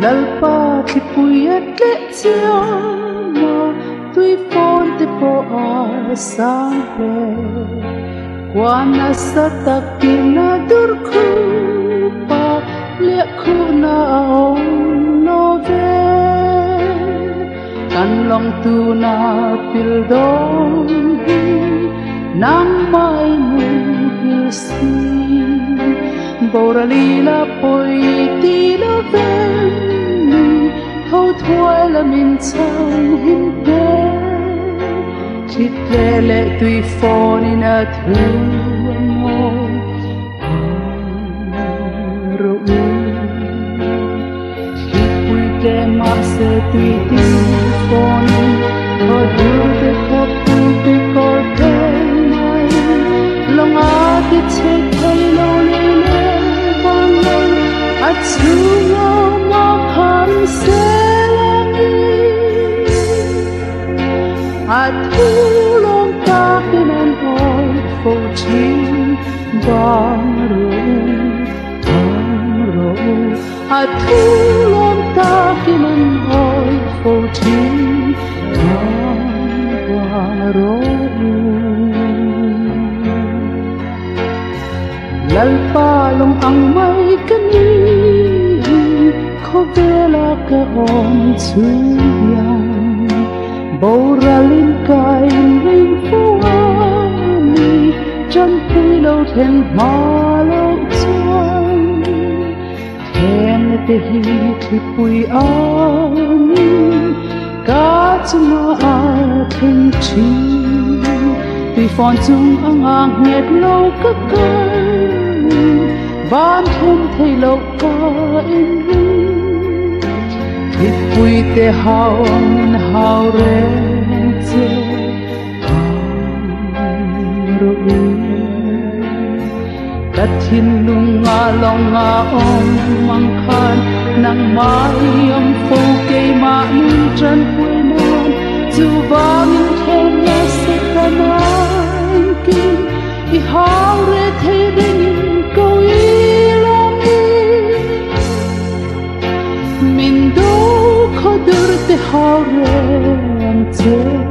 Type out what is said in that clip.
lalpa thì bụi lệ chiều mà tuy phone thì po à sang về Wana sa takina durku pa leku na ong nove kan long tu na pildong hi nang mai mu hilsi boralila poi ti la ven ho thoi la min chang hin pe Chit lele tui foni na thu mo ro Chit pui te ma se tui ti foni Ko du te ko pui te ko te mai Long a te che thai lo le le vang le A chu ngo ma kham se la mi A thu long takin an oi fo chi bang ro A thu long takin an oi fo chi bang ro Lalpa long ang mai kani ko vela ka om chu yang Boralin kain ring fuani Chân pui lâu thêm ma lâu chuan Thêm te hi thì pui ani Cá chuma a thêm chi Tùy phòn chung ang nghẹt lâu các cây Van thêm thầy lâu ca in ring Thì pui te hao min hao re che ro Kat hin lung nga long nga om mang khan Nang mai om phu kei ma min tran pui nan Chu va min thêm ya se ka nan kin I hao re thei ring câu y long y Min do Kho dur te hao re am che